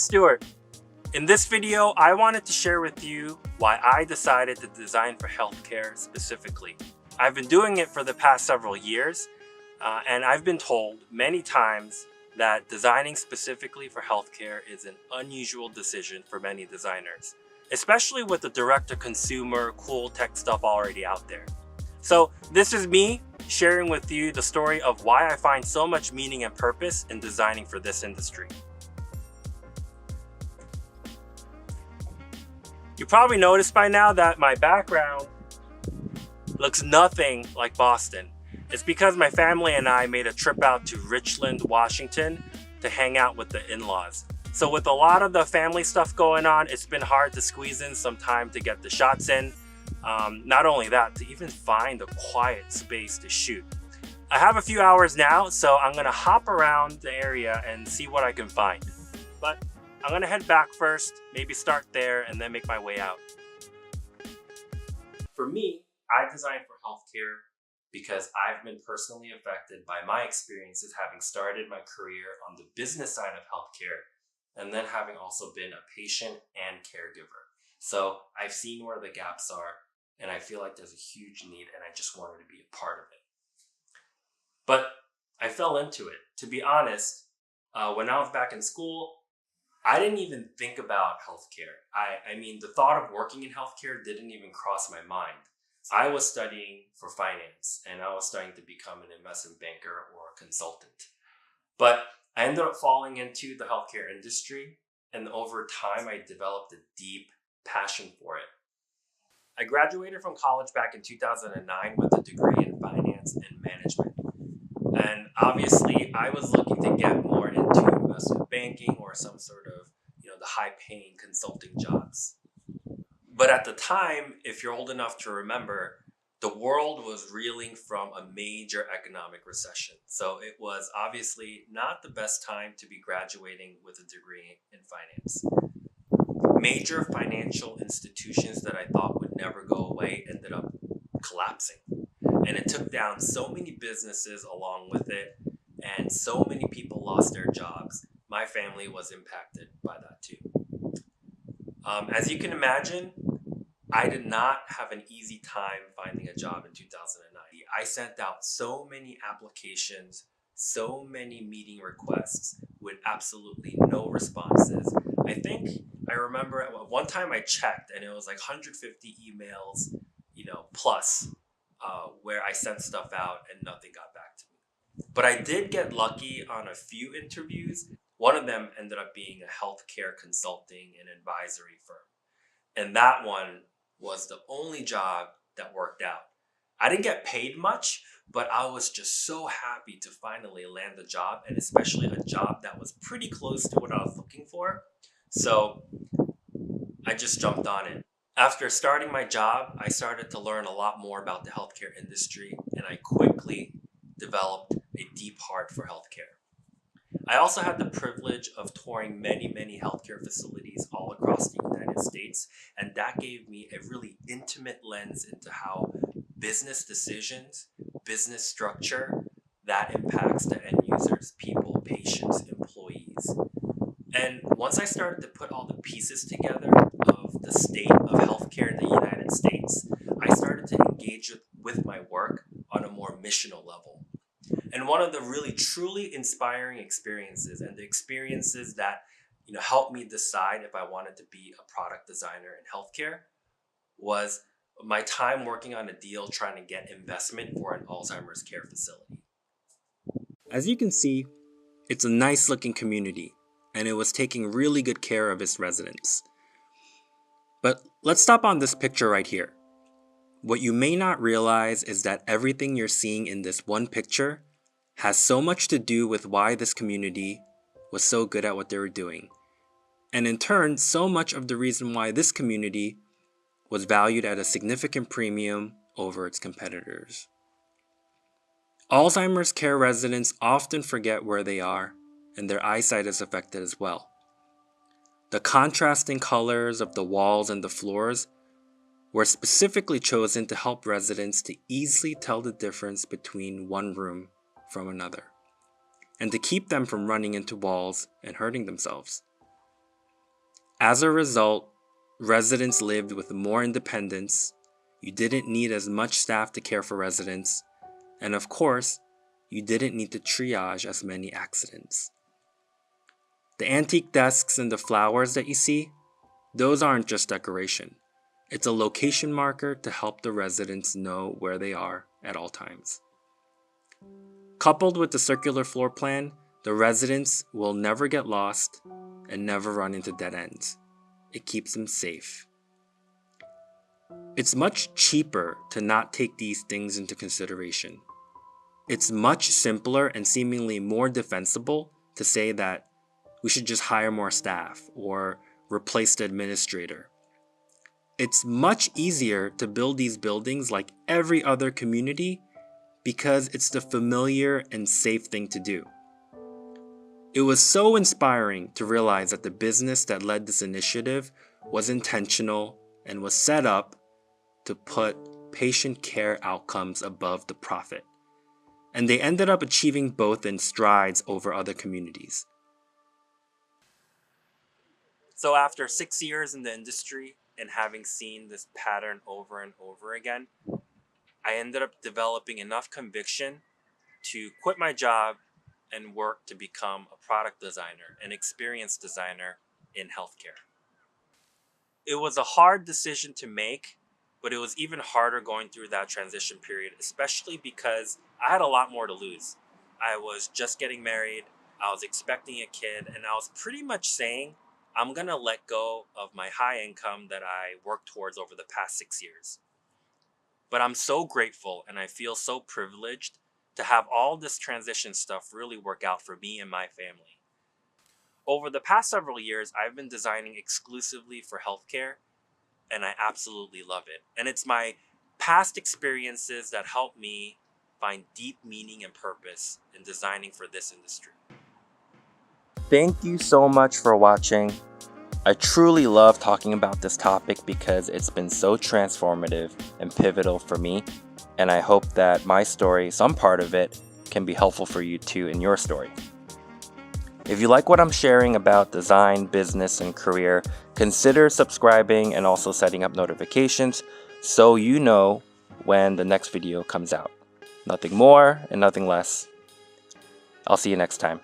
Stuart. In this video, I wanted to share with you why I decided to design for healthcare specifically. I've been doing it for the past several years, and I've been told many times that designing specifically for healthcare is an unusual decision for many designers, especially with the direct-to-consumer cool tech stuff already out there. So this is me sharing with you the story of why I find so much meaning and purpose in designing for this industry. You probably noticed by now that my background looks nothing like Boston. It's because my family and I made a trip out to Richland, Washington to hang out with the in-laws. So with a lot of the family stuff going on, it's been hard to squeeze in some time to get the shots in. Not only that, to even find a quiet space to shoot. I have a few hours now, so I'm gonna hop around the area and see what I can find. But I'm gonna head back first, maybe start there and then make my way out. For me, I design for healthcare because I've been personally affected by my experiences having started my career on the business side of healthcare and then having also been a patient and caregiver. So I've seen where the gaps are and I feel like there's a huge need and I just wanted to be a part of it. But I fell into it. To be honest, when I was back in school, I didn't even think about healthcare. I mean, the thought of working in healthcare didn't even cross my mind. I was studying for finance and I was starting to become an investment banker or a consultant. But I ended up falling into the healthcare industry, and over time I developed a deep passion for it. I graduated from college back in 2009 with a degree in finance and management. And obviously I was looking to get more into investment banking or some sort of, the high paying consulting jobs. But at the time, if you're old enough to remember, the world was reeling from a major economic recession. So it was obviously not the best time to be graduating with a degree in finance. Major financial institutions that I thought would never go away ended up collapsing. And it took down so many businesses along with it, and so many people lost their jobs. My family was impacted by that too. As you can imagine, I did not have an easy time finding a job in 2009. I sent out so many applications, so many meeting requests with absolutely no responses. I remember at one time I checked and it was like 150 emails, plus where I sent stuff out and nothing got back to me. But I did get lucky on a few interviews. One of them ended up being a healthcare consulting and advisory firm. And that one was the only job that worked out. I didn't get paid much, but I was just so happy to finally land a job, and especially a job that was pretty close to what I was looking for. So I just jumped on it. After starting my job, I started to learn a lot more about the healthcare industry, and I quickly developed a deep heart for healthcare. I also had the privilege of touring many healthcare facilities all across the United States, and that gave me a really intimate lens into how business decisions, business structure, that impacts the end users, people, patients, employees. And once I started to put all the pieces together of the state of healthcare in the United States, I started to engage with my work on a more missional level. And one of the really truly inspiring experiences, and the experiences that helped me decide if I wanted to be a product designer in healthcare, was my time working on a deal trying to get investment for an Alzheimer's care facility. As you can see, it's a nice looking community, and it was taking really good care of its residents. But let's stop on this picture right here. What you may not realize is that everything you're seeing in this one picture has so much to do with why this community was so good at what they were doing. And in turn, so much of the reason why this community was valued at a significant premium over its competitors. Alzheimer's care residents often forget where they are, and their eyesight is affected as well. The contrasting colors of the walls and the floors were specifically chosen to help residents to easily tell the difference between one room from another, and to keep them from running into walls and hurting themselves. As a result, residents lived with more independence, you didn't need as much staff to care for residents, and of course, you didn't need to triage as many accidents. The antique desks and the flowers that you see, those aren't just decoration. It's a location marker to help the residents know where they are at all times. Coupled with the circular floor plan, the residents will never get lost and never run into dead ends. It keeps them safe. It's much cheaper to not take these things into consideration. It's much simpler and seemingly more defensible to say that we should just hire more staff or replace the administrator. It's much easier to build these buildings like every other community because it's the familiar and safe thing to do. It was so inspiring to realize that the business that led this initiative was intentional and was set up to put patient care outcomes above the profit. And they ended up achieving both in strides over other communities. So after 6 years in the industry and having seen this pattern over and over again, I ended up developing enough conviction to quit my job and work to become a product designer, an experienced designer in healthcare. It was a hard decision to make, but it was even harder going through that transition period, especially because I had a lot more to lose. I was just getting married, I was expecting a kid, and I was pretty much saying, I'm gonna let go of my high income that I worked towards over the past 6 years. But I'm so grateful and I feel so privileged to have all this transition stuff really work out for me and my family. Over the past several years, I've been designing exclusively for healthcare, and I absolutely love it. And it's my past experiences that help me find deep meaning and purpose in designing for this industry. Thank you so much for watching. I truly love talking about this topic because it's been so transformative and pivotal for me, and I hope that my story, some part of it, can be helpful for you too in your story. If you like what I'm sharing about design, business, and career, consider subscribing and also setting up notifications so you know when the next video comes out. Nothing more and nothing less. I'll see you next time.